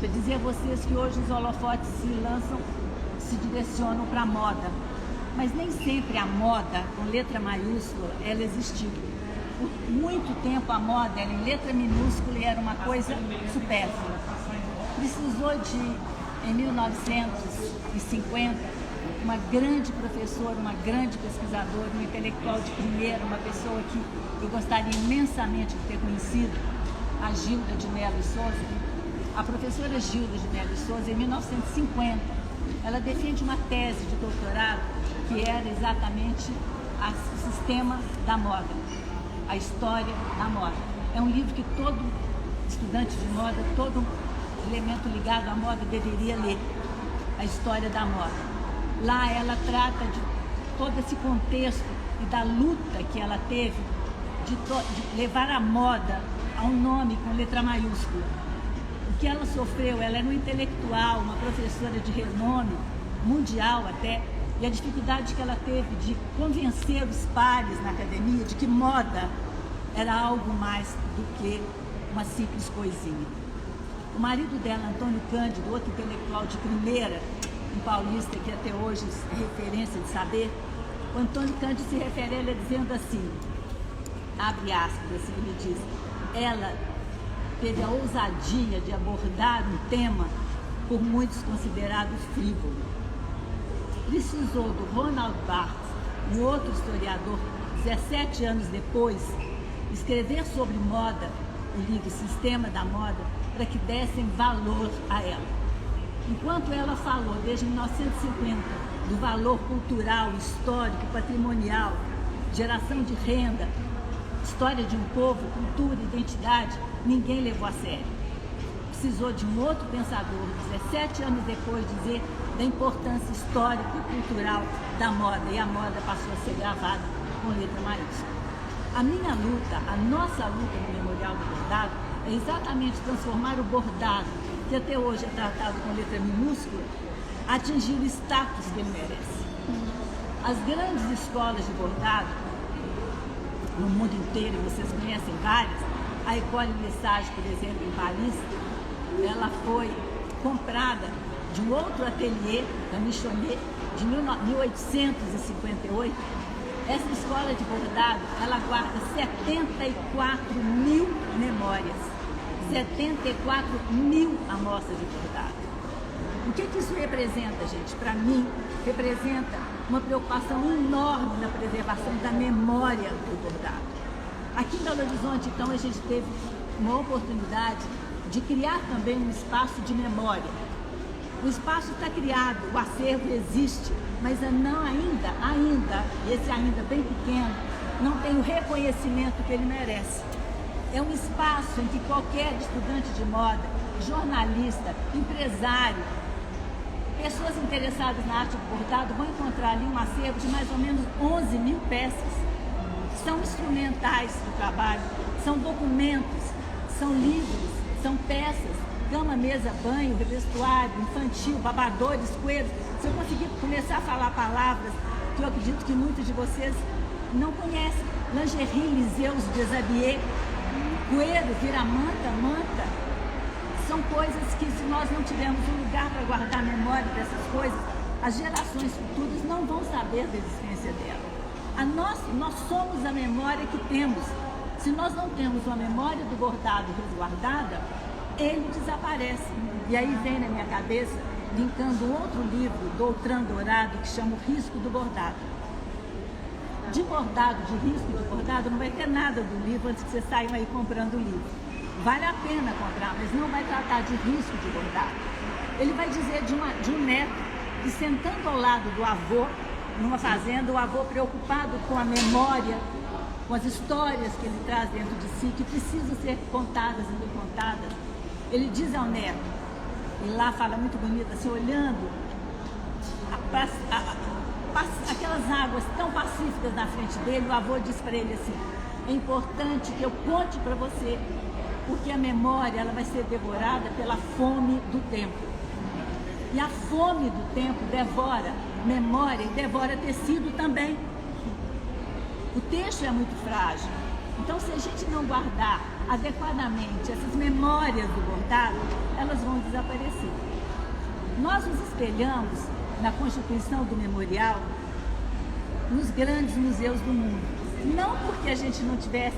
para dizer a vocês que hoje os holofotes se direcionam para a moda. Mas nem sempre a moda, com letra maiúscula, ela existiu. Por muito tempo a moda era em letra minúscula e era uma coisa supérflua. Precisou de, em 1950, uma grande professora, uma grande pesquisadora, um intelectual de primeira, uma pessoa que eu gostaria imensamente de ter conhecido, a Gilda de Mello e Souza. A professora Gilda de Mello e Souza, em 1950, ela defende uma tese de doutorado que era exatamente o sistema da moda, a história da moda. É um livro que todo estudante de moda, todo elemento ligado à moda deveria ler, a história da moda. Lá ela trata de todo esse contexto e da luta que ela teve de levar a moda a um nome com letra maiúscula. O que ela sofreu, ela era uma intelectual, uma professora de renome mundial até, e a dificuldade que ela teve de convencer os pares na academia de que moda era algo mais do que uma simples coisinha. O marido dela, Antônio Cândido, outro intelectual de primeira, um paulista que até hoje é referência de saber, o Antônio Cândido se refere a ela dizendo assim, abre aspas, assim ele diz, ela teve a ousadia de abordar um tema por muitos considerado frívolo. Precisou do Ronald Barthes, um outro historiador, 17 anos depois, escrever sobre moda, o livro Sistema da Moda, para que dessem valor a ela. Enquanto ela falou, desde 1950, do valor cultural, histórico, patrimonial, geração de renda, história de um povo, cultura, identidade, ninguém levou a sério. Precisou de um outro pensador, 17 anos depois, dizer da importância histórica e cultural da moda, e a moda passou a ser gravada com letra maiúscula. A minha luta, a nossa luta no Memorial do Bordado, é exatamente transformar o bordado, que até hoje é tratado com letra minúscula, atingir o status que ele merece. As grandes escolas de bordado, no mundo inteiro, vocês conhecem várias, a École Lissage, por exemplo, em Paris, ela foi comprada de um outro ateliê, da Michonnet, de 1858. Essa escola de bordado, ela guarda 74 mil memórias, 74 mil amostras de bordado. O que isso representa, gente? Para mim, representa uma preocupação enorme na preservação da memória do bordado. Aqui em Belo Horizonte, então, a gente teve uma oportunidade de criar também um espaço de memória. O espaço está criado, o acervo existe, mas não ainda, e esse ainda bem pequeno, não tem o reconhecimento que ele merece. É um espaço em que qualquer estudante de moda, jornalista, empresário, pessoas interessadas na arte do bordado vão encontrar ali um acervo de mais ou menos 11 mil peças. São instrumentais do trabalho, são documentos, são livros, são peças, cama, mesa, banho, vestuário, infantil, babadores, coelhos. Se eu conseguir começar a falar palavras que eu acredito que muitos de vocês não conhecem, lingerie, liseus, deshabillé, coelho, viramanta, manta, são coisas que, se nós não tivermos um lugar para guardar a memória dessas coisas, as gerações futuras não vão saber da existência dela. Nós somos a memória que temos. Se nós não temos uma memória do bordado resguardada, ele desaparece. E aí vem na minha cabeça, linkando outro livro do Outram Dourado, que chama O Risco do Bordado. De bordado, de risco de bordado, não vai ter nada do livro antes que vocês saiam aí comprando o livro. Vale a pena comprar, mas não vai tratar de risco de bordado. Ele vai dizer de um neto que, sentando ao lado do avô, numa fazenda, o avô preocupado com a memória, com as histórias que ele traz dentro de si, que precisam ser contadas e recontadas, ele diz ao neto, e lá fala muito bonito, assim, olhando aquelas águas tão pacíficas na frente dele, o avô diz para ele assim, é importante que eu conte para você, porque a memória ela vai ser devorada pela fome do tempo. E a fome do tempo devora memória e devora tecido também. O texto é muito frágil. Então, se a gente não guardar adequadamente essas memórias do bordado, elas vão desaparecer. Nós nos espelhamos na constituição do memorial nos grandes museus do mundo. Não porque a gente não tivesse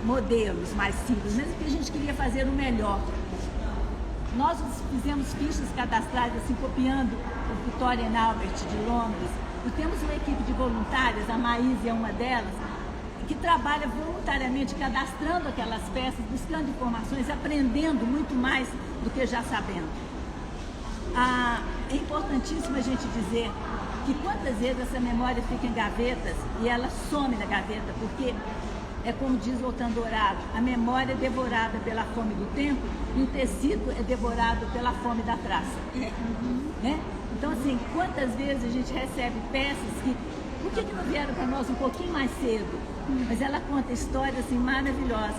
modelos mais simples, mas porque a gente queria fazer o melhor. Nós fizemos fichas cadastrais, assim, copiando o Victoria and Albert de Londres, e temos uma equipe de voluntárias, a Maíse é uma delas, que trabalha voluntariamente cadastrando aquelas peças, buscando informações, aprendendo muito mais do que já sabendo. É importantíssimo a gente dizer que quantas vezes essa memória fica em gavetas e ela some na gaveta, porque é como diz o Otandourado, a memória é devorada pela fome do tempo e o tecido é devorado pela fome da traça. Né? Então, assim, quantas vezes a gente recebe peças que, por que não vieram para nós um pouquinho mais cedo? Mas ela conta histórias assim, maravilhosas.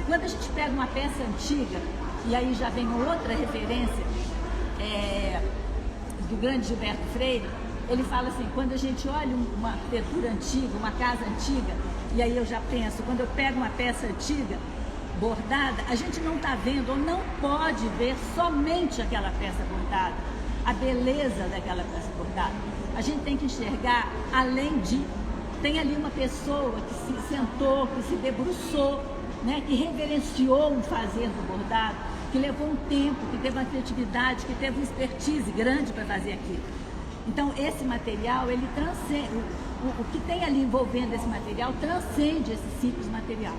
Quando a gente pega uma peça antiga, e aí já vem outra referência do grande Gilberto Freire, ele fala assim, quando a gente olha uma arquitetura antiga, uma casa antiga, e aí eu já penso, quando eu pego uma peça antiga, bordada, a gente não está vendo ou não pode ver somente aquela peça bordada, a beleza daquela peça bordada. A gente tem que enxergar além de... Tem ali uma pessoa que se sentou, que se debruçou, né, que reverenciou o fazer do bordado, que levou um tempo, que teve uma criatividade, que teve uma expertise grande para fazer aquilo. Então, esse material, ele transcende, o que tem ali envolvendo esse material transcende esse simples material.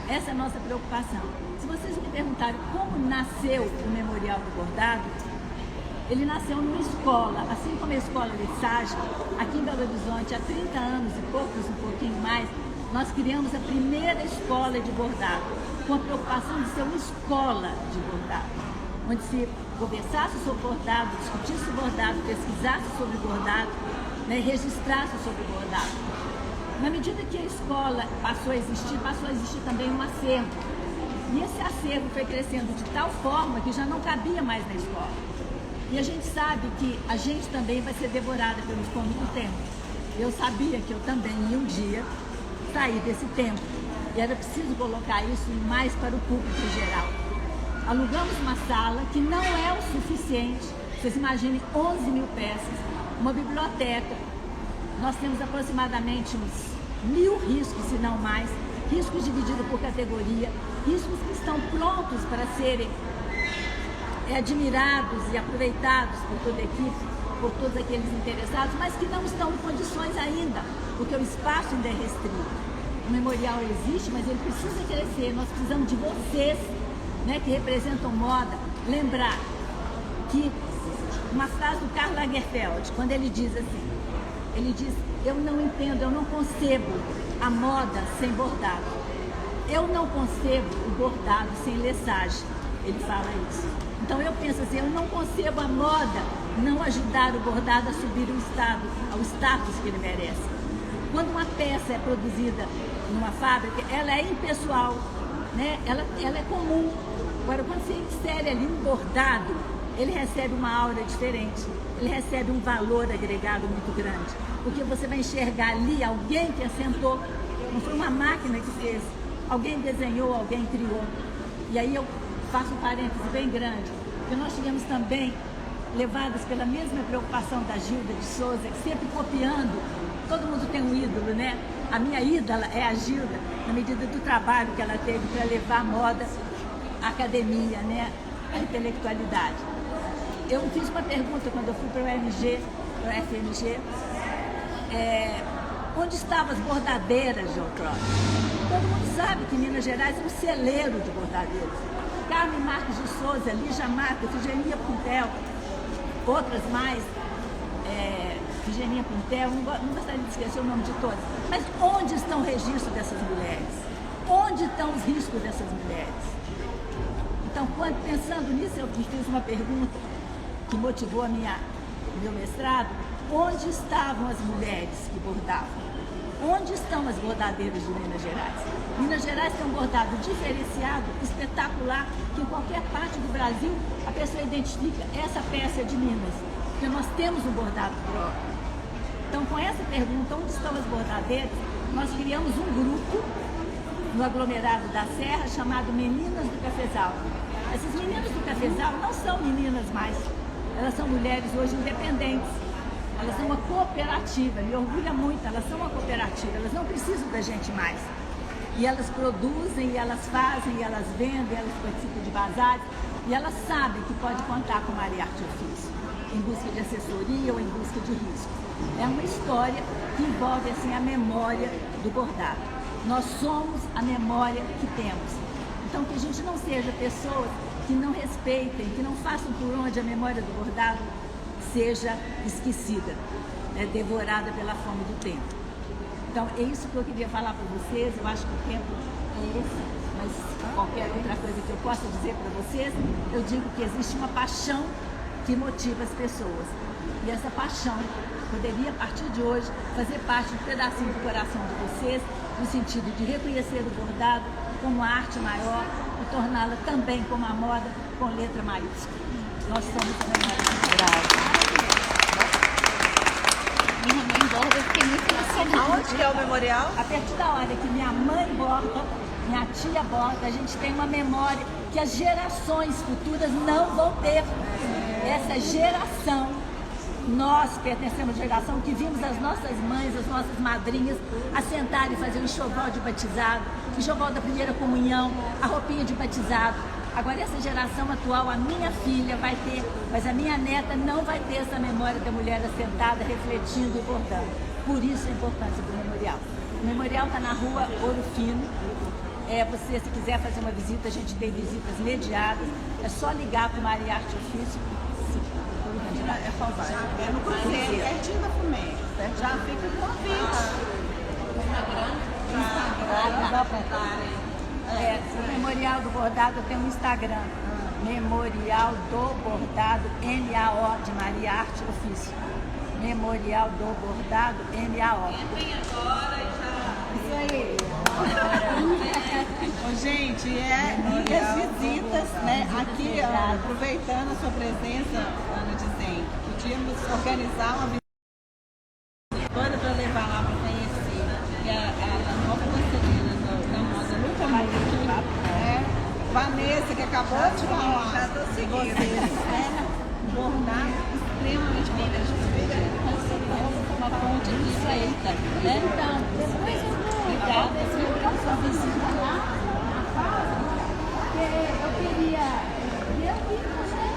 Essa é a nossa preocupação. Se vocês me perguntarem como nasceu o Memorial do Bordado, ele nasceu numa escola, assim como a Escola Lissage, aqui em Belo Horizonte, há 30 anos e poucos, um pouquinho mais, nós criamos a primeira escola de bordado, com a preocupação de ser uma escola de bordado, onde se conversasse sobre bordado, discutisse bordado, pesquisasse sobre bordado, né, registrasse sobre bordado. Na medida que a escola passou a existir também um acervo. E esse acervo foi crescendo de tal forma que já não cabia mais na escola. E a gente sabe que a gente também vai ser devorada pelo fome do tempo. Eu sabia que eu também ia um dia sair desse tempo. E era preciso colocar isso mais para o público em geral. Alugamos uma sala que não é o suficiente. Vocês imaginem 11 mil peças, uma biblioteca. Nós temos aproximadamente uns 1000 riscos, se não mais, riscos divididos por categoria, riscos que estão prontos para serem admirados e aproveitados por toda a equipe, por todos aqueles interessados, mas que não estão em condições ainda, porque o espaço ainda é restrito. O memorial existe, mas ele precisa crescer. Nós precisamos de vocês, né, que representam moda, lembrar que uma frase do Karl Lagerfeld, quando ele diz assim, ele diz, eu não entendo, eu não concebo a moda sem bordado. Eu não concebo o bordado sem lessagem. Ele fala isso. Então eu penso assim, eu não concebo a moda não ajudar o bordado a subir ao status que ele merece. Quando uma peça é produzida numa fábrica, ela é impessoal, né? Ela é comum. Agora, quando você insere ali um bordado, ele recebe uma aura diferente, ele recebe um valor agregado muito grande, porque você vai enxergar ali alguém que assentou, não foi uma máquina que fez, alguém desenhou, alguém criou. E aí eu faço um parêntese bem grande, porque nós tivemos também, levadas pela mesma preocupação da Gilda de Souza, que sempre copiando, todo mundo tem um ídolo, né? A minha ídola é a Gilda, na medida do trabalho que ela teve para levar a moda à academia, né? A intelectualidade. Eu fiz uma pergunta quando eu fui para o FMG, onde estavam as bordadeiras de outrora? Todo mundo sabe que Minas Gerais é um celeiro de bordadeiras. Carmen Marques de Souza, Lígia Mata, Figenia Puntel, outras mais, Figenia Puntel, não gostaria de esquecer o nome de todas. Mas onde estão o registro dessas mulheres? Onde estão os riscos dessas mulheres? Então, pensando nisso, eu me fiz uma pergunta que motivou meu mestrado. Onde estavam as mulheres que bordavam? Onde estão as bordadeiras de Minas Gerais? Minas Gerais tem um bordado diferenciado, espetacular, que em qualquer parte do Brasil a pessoa identifica, essa peça é de Minas, porque nós temos um bordado próprio. Então, com essa pergunta, onde estão as bordadeiras, nós criamos um grupo no aglomerado da Serra chamado Meninas do Cafezal. Essas meninas do Cafezal não são meninas mais, elas são mulheres hoje independentes. Elas são uma cooperativa, me orgulha muito, elas são uma cooperativa, elas não precisam da gente mais. E elas produzem, e elas fazem, e elas vendem, elas participam de bazares, e elas sabem que pode contar com Maria Arte Ofício, em busca de assessoria ou em busca de risco. É uma história que envolve assim, a memória do bordado. Nós somos a memória que temos. Então que a gente não seja pessoas que não respeitem, que não façam por onde a memória do bordado seja esquecida, devorada pela fome do tempo. Então é isso que eu queria falar para vocês. Eu acho que o tempo é esse, mas qualquer outra coisa que eu possa dizer para vocês, eu digo que existe uma paixão que motiva as pessoas. E essa paixão poderia, a partir de hoje, fazer parte de um pedacinho do coração de vocês, no sentido de reconhecer o bordado como a arte maior e torná-la também como a moda com letra maiúscula. Nós somos a memória. Brava. Minha mãe borda, eu fiquei muito emocionada. Onde que é o memorial? A partir da hora que minha mãe borda, minha tia borda, a gente tem uma memória que as gerações futuras não vão ter. Essa geração, nós pertencemos à geração que vimos as nossas mães, as nossas madrinhas assentarem e fazer o enxoval de batizado, o enxoval da primeira comunhão, a roupinha de batizado. Agora essa geração atual, a minha filha vai ter, mas a minha neta não vai ter essa memória da mulher assentada, refletindo e bordando. Por isso a importância do memorial. O memorial está na rua Ouro Fino. Você, se quiser fazer uma visita, a gente tem visitas mediadas. É só ligar para o Maria Arte Ofício. É Palvares. É no Cruzeiro, pertinho da Fumê. Já fica o convite. O Memorial do Bordado tem um Instagram. Memorial do Bordado, MAO, de Maria Arte Ofício. Memorial do Bordado, MAO. Isso aí. Ô, gente, e as visitas, né? Aqui, ó, aproveitando a sua presença, Ana Dizem, podíamos organizar uma visita para levar lá para conhecer, que é a nova dançarina da moda Luca Maria, Vanessa, que acabou de falar de vocês, bordado extremamente bonito. Uma ponte aqui feita, né? Então, depois eu vou. Obrigada, sua visita lá, porque eu queria ver o que você